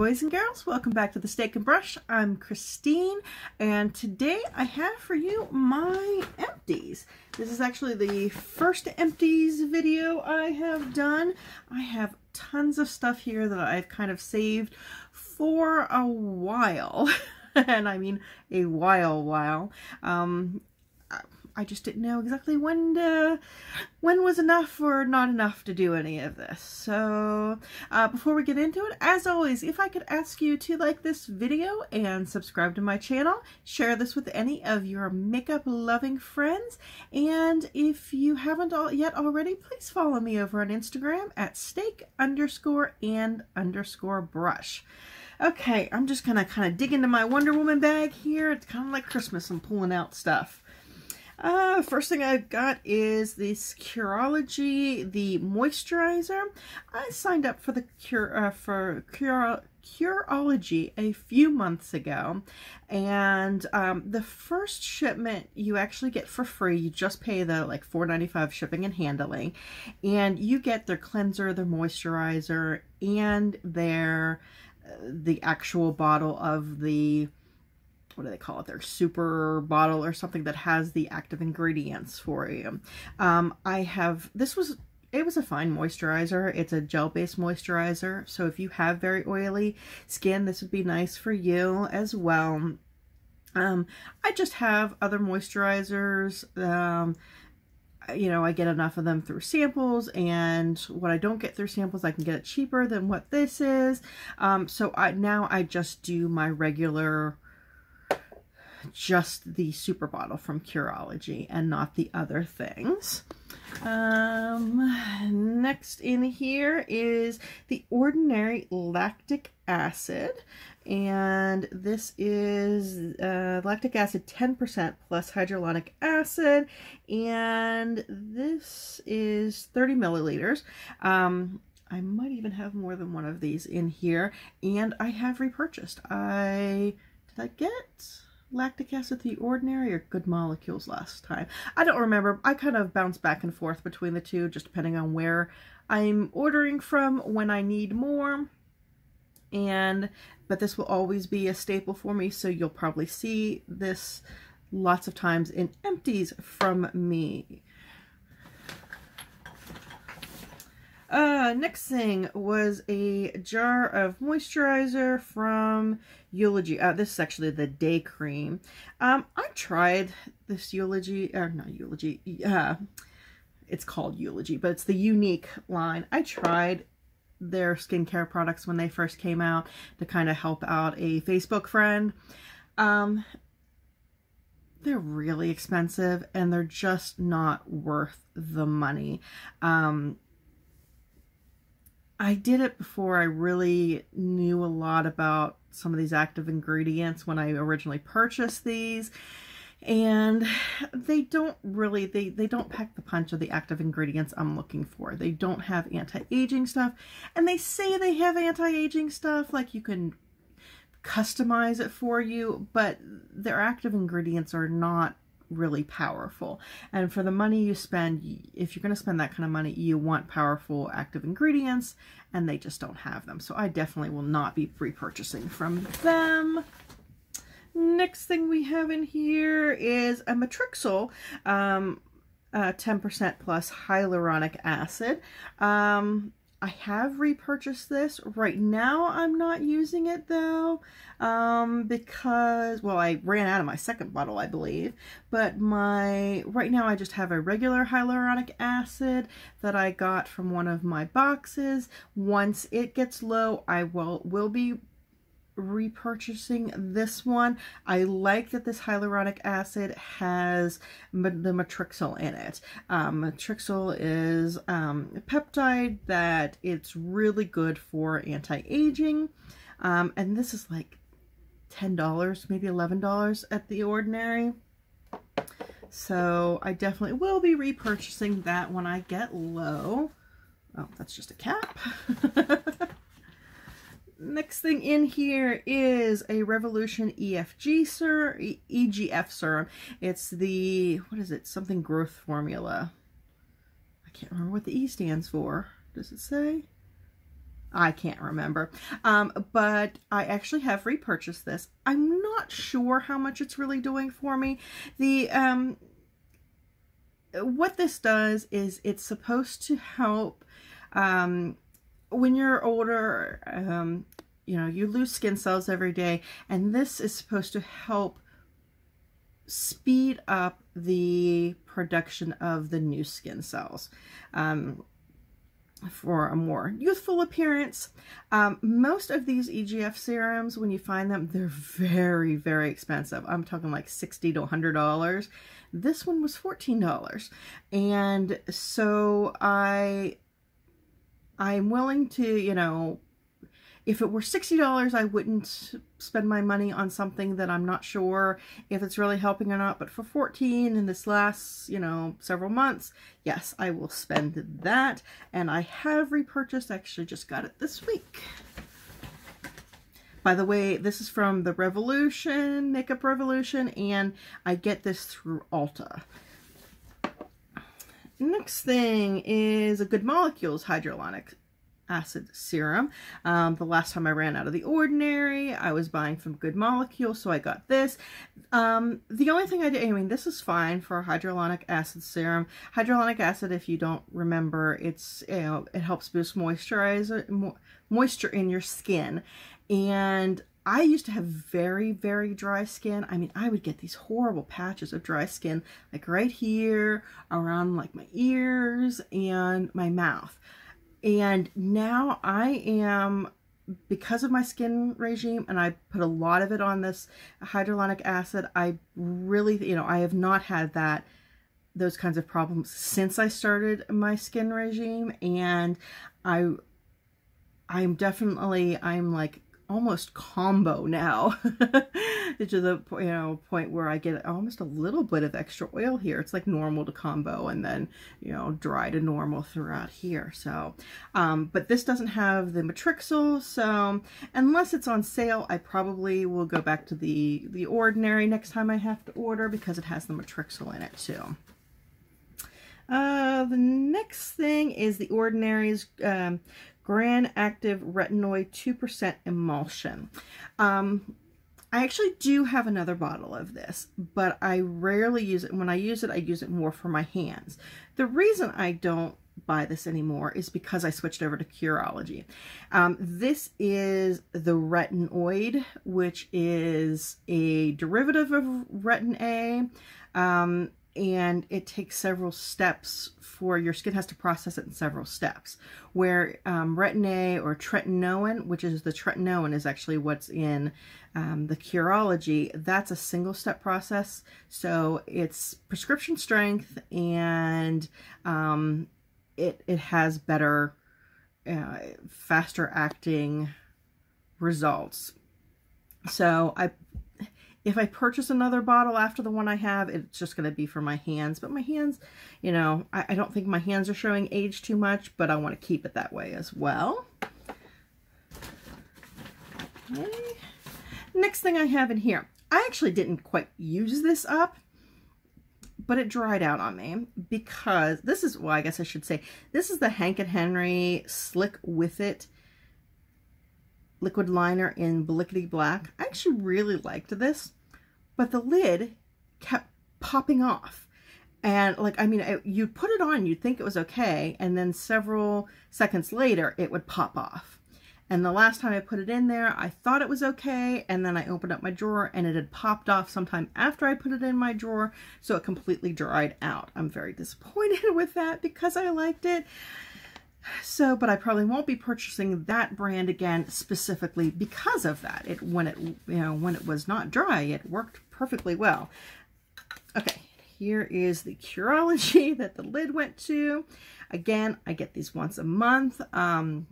boys and girls, welcome back to the Steak and Brush. I'm Christine, and today I have for you my empties. This is actually the first empties video I have done. I have tons of stuff here that I've kind of saved for a while, and I mean a while. I just didn't know exactly when was enough or not enough to do any of this. So before we get into it, as always, if I could ask you to like this video and subscribe to my channel, share this with any of your makeup loving friends, and if you haven't yet already, please follow me over on Instagram at steak_and_brush. Okay, I'm just gonna kind of dig into my Wonder Woman bag here. It's kind of like Christmas. I'm pulling out stuff. First thing I've got is this Curology, the moisturizer. I signed up for the Curology a few months ago, and the first shipment you actually get for free. You just pay the like $4.95 shipping and handling, and you get their cleanser, their moisturizer, and the actual bottle of the, what do they call it, their super bottle or something that has the active ingredients for you. It was a fine moisturizer. It's a gel-based moisturizer, so if you have very oily skin, this would be nice for you as well. I just have other moisturizers. You know, I get enough of them through samples, and what I don't get through samples, I can get it cheaper than what this is. So now I just do my regular, just the super bottle from Curology and not the other things. Next in here is the Ordinary Lactic Acid, and this is lactic acid 10% plus hyaluronic acid, and this is 30 milliliters. I might even have more than one of these in here, and I have repurchased. Did I get lactic acid The Ordinary or Good Molecules last time? I don't remember. I kind of bounce back and forth between the two, just depending on where I'm ordering from when I need more. But this will always be a staple for me, so you'll probably see this lots of times in empties from me. Next thing was a jar of moisturizer from Eulogy. This is actually the day cream. I tried this Eulogy, or not Eulogy, it's called Eulogy, but it's the Unique line. I tried their skincare products when they first came out to kind of help out a Facebook friend. They're really expensive, and they're just not worth the money. I did it before I really knew a lot about some of these active ingredients when I originally purchased these, and they don't really, they don't pack the punch of the active ingredients I'm looking for. They don't have anti-aging stuff, and they say they have anti-aging stuff, like you can customize it for you, but their active ingredients are not really powerful. And for the money you spend, if you're going to spend that kind of money, you want powerful active ingredients, and they just don't have them. So I definitely will not be repurchasing from them. Next thing we have in here is a Matrixyl 10% plus hyaluronic acid. I have repurchased this. Right now I'm not using it though, because, well, I ran out of my second bottle, I believe, but right now I just have a regular hyaluronic acid that I got from one of my boxes. Once it gets low, I will be repurchasing this one. I like that this hyaluronic acid has the Matrixyl in it. Matrixyl is a peptide that it's really good for anti-aging, and this is like $10, maybe $11 at The Ordinary. So I definitely will be repurchasing that when I get low. Oh, that's just a cap. Next thing in here is a Revolution EGF serum. It's the, what is it? Something growth formula. I can't remember what the E stands for. Does it say? I can't remember. But I actually have repurchased this. I'm not sure how much it's really doing for me. What this does is it's supposed to help when you're older, you know, you lose skin cells every day, and this is supposed to help speed up the production of the new skin cells for a more youthful appearance. Most of these EGF serums, when you find them, they're very, very expensive. I'm talking like $60 to $100. This one was $14. And so I'm willing to, you know, if it were $60, I wouldn't spend my money on something that I'm not sure if it's really helping or not. But for $14 in this last, you know, several months, yes, I will spend that. And I have repurchased, actually just got it this week. By the way, this is from the Revolution, Makeup Revolution, and I get this through Ulta. Next thing is a Good Molecules Hyaluronic Acid Serum. The last time I ran out of The Ordinary, I was buying from Good Molecules, so I got this. The only thing I did, I mean, this is fine for a hyaluronic acid serum. Hyaluronic acid, if you don't remember, it's, you know, it helps boost moisture in your skin. And I used to have very, very dry skin. I mean, I would get these horrible patches of dry skin, like right here, around like my ears and my mouth. And now I am, because of my skin regime, and I put a lot of it on this hyaluronic acid, I really, you know, I have not had those kinds of problems since I started my skin regime. And I'm like almost combo now to the, you know, point where I get almost a little bit of extra oil here. It's like normal to combo, and then, you know, dry to normal throughout here. So but this doesn't have the Matrixyl, so unless it's on sale, I probably will go back to the Ordinary next time I have to order, because it has the Matrixyl in it too. The next thing is the Ordinary's Grand Active Retinoid 2% Emulsion. I actually do have another bottle of this, but I rarely use it. When I use it more for my hands. The reason I don't buy this anymore is because I switched over to Curology. This is the Retinoid, which is a derivative of Retin A. And it takes several steps for your skin has to process it in several steps. Where Retin A or tretinoin, which is the tretinoin, is actually what's in the Curology. That's a single step process. So it's prescription strength, and it has better, faster acting results. So if I purchase another bottle after the one I have, it's just going to be for my hands. But my hands, you know, I don't think my hands are showing age too much, but I want to keep it that way as well. Okay. Next thing I have in here. I actually didn't quite use this up, but it dried out on me, because this is, well, I guess I should say, this is the Hank & Henry Slick With It liquid liner in Blickety Black. I actually really liked this, but the lid kept popping off. And like, I mean, you put it on, you'd think it was okay, and then several seconds later, it would pop off. And the last time I put it in there, I thought it was okay, and then I opened up my drawer, and it had popped off sometime after I put it in my drawer, so it completely dried out. I'm very disappointed with that, because I liked it. So, but I probably won't be purchasing that brand again specifically because of that. When it was not dry, it worked perfectly well. Okay, here is the Curology that the lid went to. Again, I get these once a month. I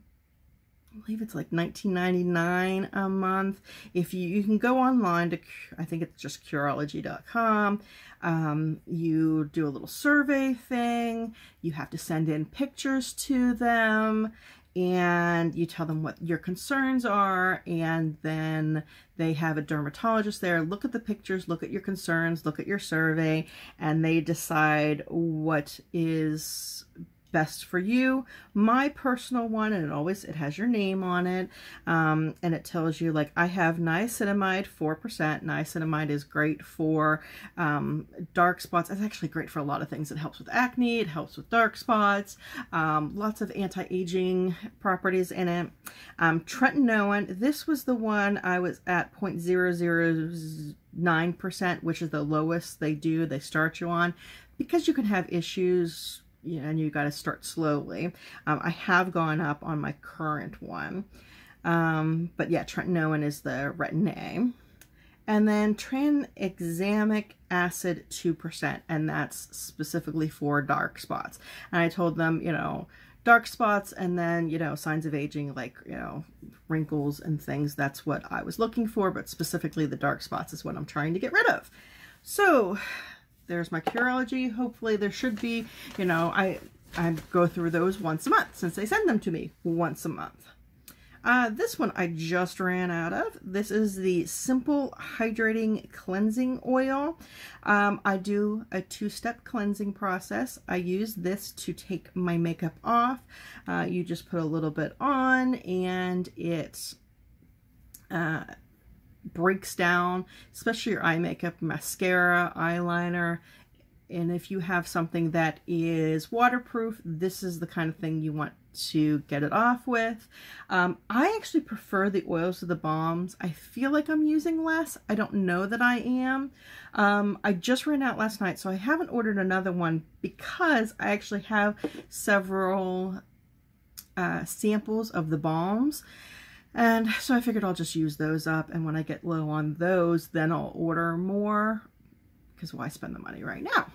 believe it's like $19.99 a month. If you can go online to, I think it's just Curology.com. You do a little survey thing. You have to send in pictures to them, and you tell them what your concerns are, and then they have a dermatologist there look at the pictures, look at your concerns, look at your survey, and they decide what is best for you. My personal one, and it has your name on it, and it tells you, like, I have niacinamide 4%. Niacinamide is great for dark spots. It's actually great for a lot of things. It helps with acne, it helps with dark spots, lots of anti-aging properties in it. Tretinoin, this was the one I was at 0.009%, which is the lowest they do. They start you on, because you can have issues, you know, and you got to start slowly. I have gone up on my current one, but yeah, tretinoin is the retin-A. And then tranexamic acid 2%, and that's specifically for dark spots. And I told them, you know, dark spots and then, you know, signs of aging, like, you know, wrinkles and things. That's what I was looking for, but specifically the dark spots is what I'm trying to get rid of. So there's my Curology. Hopefully there should be, you know, I go through those once a month since they send them to me once a month. This one I just ran out of. This is the Simple Hydrating Cleansing Oil. I do a 2-step cleansing process. I use this to take my makeup off. You just put a little bit on and it breaks down, especially your eye makeup, mascara, eyeliner. And if you have something that is waterproof, this is the kind of thing you want to get it off with. I actually prefer the oils to the balms. I feel like I'm using less. I don't know that I am. I just ran out last night, so I haven't ordered another one because I actually have several samples of the balms. And so I figured I'll just use those up, and when I get low on those, then I'll order more, because why spend the money right now?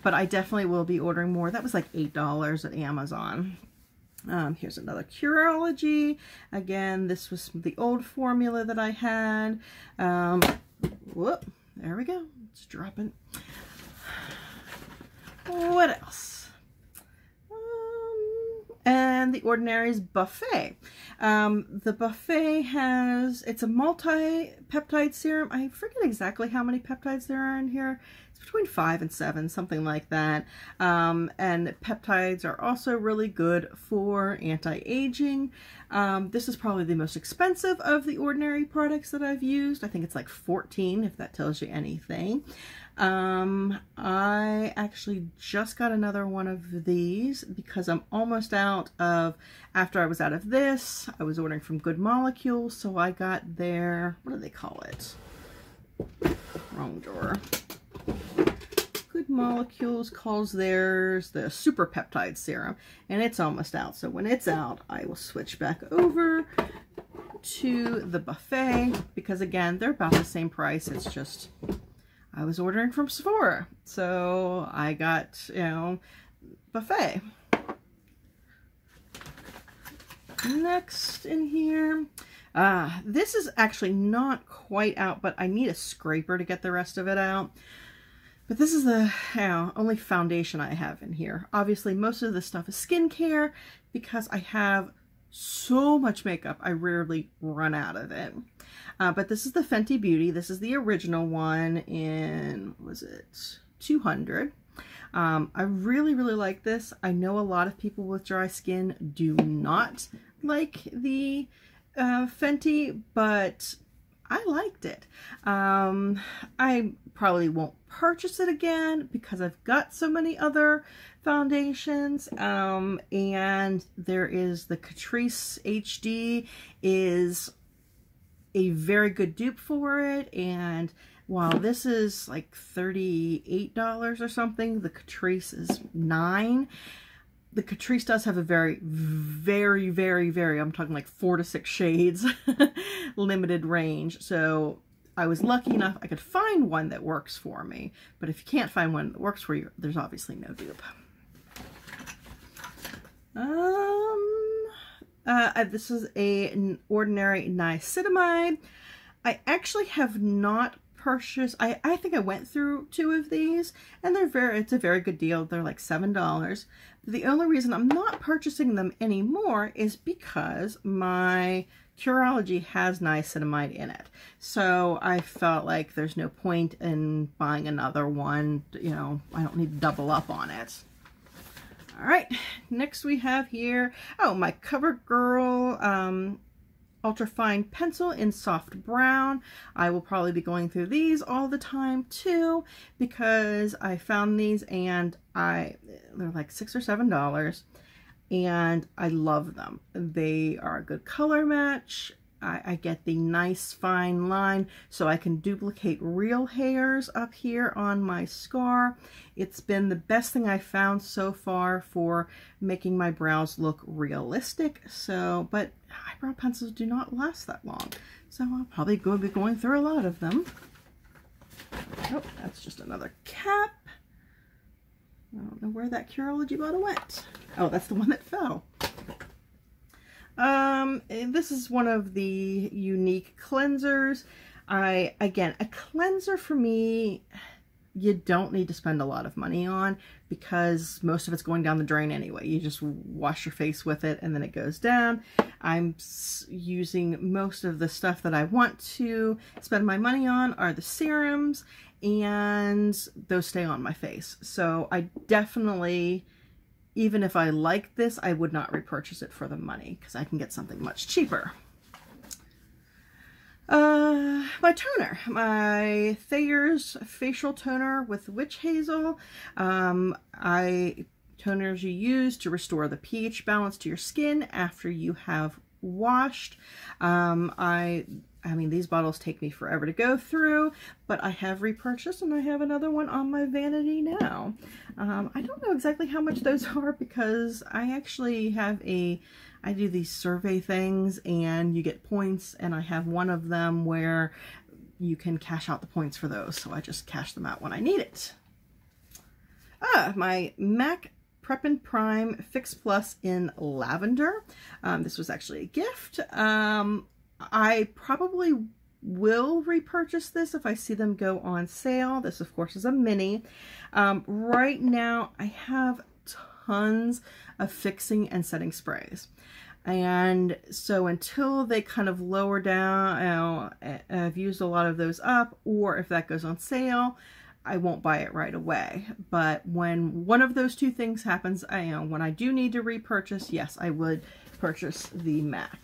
But I definitely will be ordering more. That was like $8 at Amazon. Here's another Curology. Again, this was the old formula that I had. Whoop, there we go. It's dropping. What else? And the Ordinary's Buffet. The Buffet it's a multi-peptide serum. I forget exactly how many peptides there are in here. It's between 5 and 7, something like that. And peptides are also really good for anti-aging. This is probably the most expensive of the Ordinary products that I've used. I think it's like $14, if that tells you anything. I actually just got another one of these because I'm almost out of, after I was out of this, I was ordering from Good Molecules, so I got their, what do they call it? Wrong drawer. Good Molecules calls theirs the Super Peptide Serum, and it's almost out, so when it's out, I will switch back over to the Buffet, because again, they're about the same price. It's just, I was ordering from Sephora, so I got, you know, Buffet. Next in here, this is actually not quite out, but I need a scraper to get the rest of it out. But this is the only foundation I have in here. Obviously, most of this stuff is skincare because I have so much makeup, I rarely run out of it. But this is the Fenty Beauty. This is the original one in, what was it, 200. I really, really like this. I know a lot of people with dry skin do not like the Fenty, but I liked it. I probably won't purchase it again because I've got so many other foundations. And there is the Catrice HD is a very good dupe for it, and while this is like $38 or something, the Catrice is $9. The Catrice does have a very, I'm talking like 4 to 6 shades limited range. So I was lucky enough I could find one that works for me. But if you can't find one that works for you, there's obviously no dupe. This is an Ordinary niacinamide. I actually have not purchased, I think I went through 2 of these, and it's a very good deal. They're like $7. The only reason I'm not purchasing them anymore is because my Curology has niacinamide in it. So I felt like there's no point in buying another one. You know, I don't need to double up on it. All right, next we have here, oh, my Covergirl Ultrafine pencil in soft brown. I will probably be going through these all the time too, because I found these and they're like $6 or $7 and I love them. They are a good color match. I get the nice fine line so I can duplicate real hairs up here on my scar. It's been the best thing I found so far for making my brows look realistic. So, but eyebrow pencils do not last that long. So I'll probably be going through a lot of them. Oh, that's just another cap. I don't know where that Curology bottle went. Oh, that's the one that fell. This is one of the unique cleansers. Again, a cleanser for me, you don't need to spend a lot of money on because most of it's going down the drain anyway. You just wash your face with it and then it goes down. I'm using most of the stuff that I want to spend my money on are the serums, and those stay on my face. So I definitely, even if I like this, I would not repurchase it for the money because I can get something much cheaper. My toner, my Thayer's facial toner with witch hazel. Toners you use to restore the pH balance to your skin after you have washed. I mean, these bottles take me forever to go through, but I have repurchased and I have another one on my vanity now. I don't know exactly how much those are because I actually have I do these survey things and you get points, and I have one of them where you can cash out the points for those. So I just cash them out when I need it. My MAC Prep and Prime Fix Plus in lavender. This was actually a gift. I probably will repurchase this if I see them go on sale. This, of course, is a mini. Right now, I have tons of fixing and setting sprays. And so until they kind of lower down, I've used a lot of those up, or if that goes on sale, I won't buy it right away. But when one of those two things happens, when I do need to repurchase, yes, I would purchase the MAC.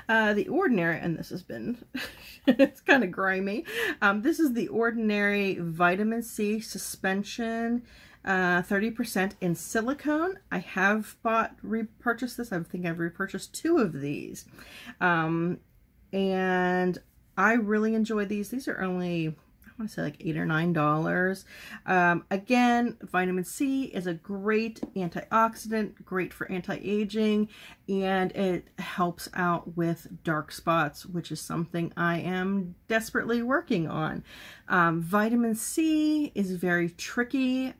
The Ordinary, and this has been, it's kind of grimy. This is the Ordinary Vitamin C Suspension, 30% in silicone. I have repurchased this. I think I've repurchased 2 of these. And I really enjoy these. These are only, I want to say like $8 or $9. Again, vitamin C is a great antioxidant, great for anti-aging, and it helps out with dark spots, which is something I am desperately working on. Vitamin C is very tricky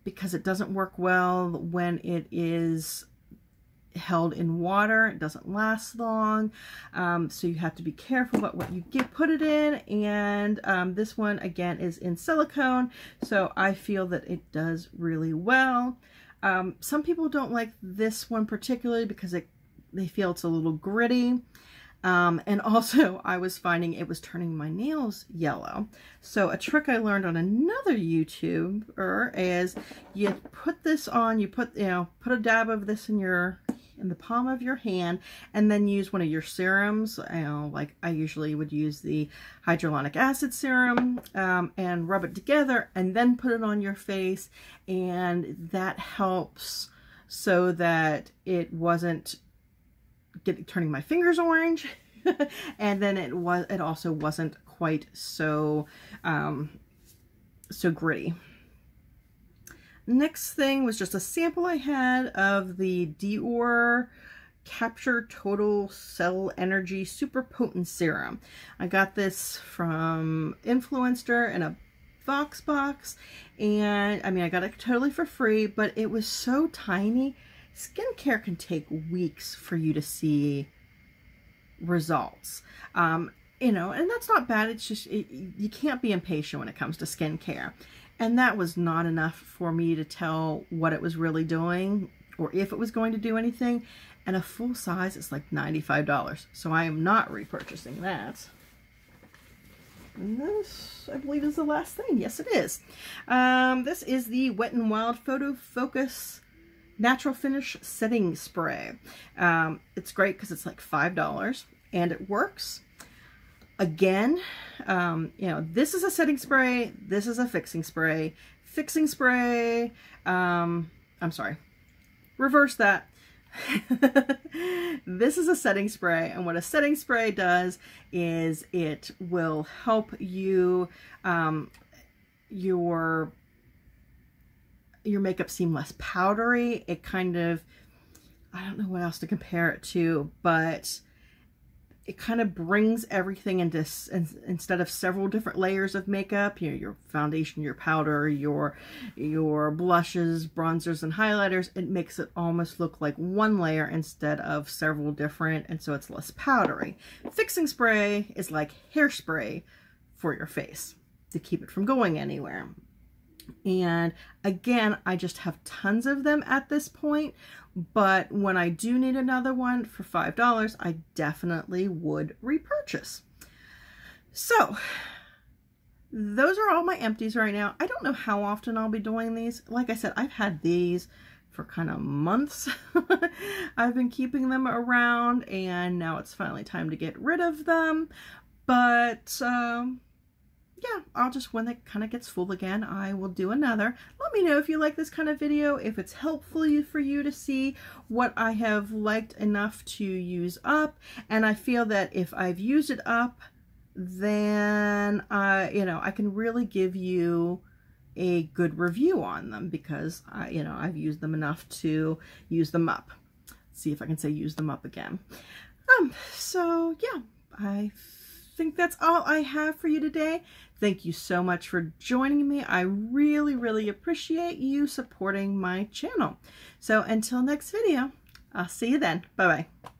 because it doesn't work well when it is held in water. It doesn't last long, so you have to be careful about what you put it in. And this one again is in silicone, so I feel that it does really well. Some people don't like this one particularly because they feel it's a little gritty, and also I was finding it was turning my nails yellow. So a trick I learned on another YouTuber is you put this on, you put a dab of this in the palm of your hand, and then use one of your serums. Like I usually would use the hyaluronic acid serum, and rub it together and then put it on your face, and that helps so that it wasn't turning my fingers orange. And then it also wasn't quite so so gritty. Next thing was just a sample I had of the Dior Capture Total Cell Energy Super Potent Serum. I got this from Influencer in a Vox box, and I mean, I got it totally for free, but it was so tiny. Skincare can take weeks for you to see results. And that's not bad. It's just, you can't be impatient when it comes to skincare. And that was not enough for me to tell what it was really doing or if it was going to do anything. And a full size is like $95. So I am not repurchasing that. And this, I believe, is the last thing. Yes, it is. This is the Wet n Wild Photo Focus Natural Finish Setting Spray. It's great because it's like $5 and it works. Again, you know, this is a setting spray. This is a fixing spray. Fixing spray, I'm sorry, reverse that. This is a setting spray, and what a setting spray does is it will help you, your makeup seem less powdery. It kind of, I don't know what else to compare it to, but it kind of brings everything into, instead of several different layers of makeup, you know, your foundation, your powder, your blushes, bronzers, and highlighters, it makes it almost look like one layer instead of several different, and so it's less powdery. Fixing spray is like hairspray for your face to keep it from going anywhere. And again, I just have tons of them at this point, but when I do need another one for $5, I definitely would repurchase. So those are all my empties right now. I don't know how often I'll be doing these. Like I said, I've had these for kind of months. I've been keeping them around, and now it's finally time to get rid of them. But yeah, I'll just, when it kind of gets full again, I will do another. Let me know if you like this kind of video, if it's helpful for you to see what I have liked enough to use up. And I feel that if I've used it up, then you know, I can really give you a good review on them, because you know, I've used them enough to use them up. Let's see if I can say use them up again. So yeah, I think that's all I have for you today. Thank you so much for joining me. I really, really appreciate you supporting my channel. So until next video, I'll see you then. Bye-bye.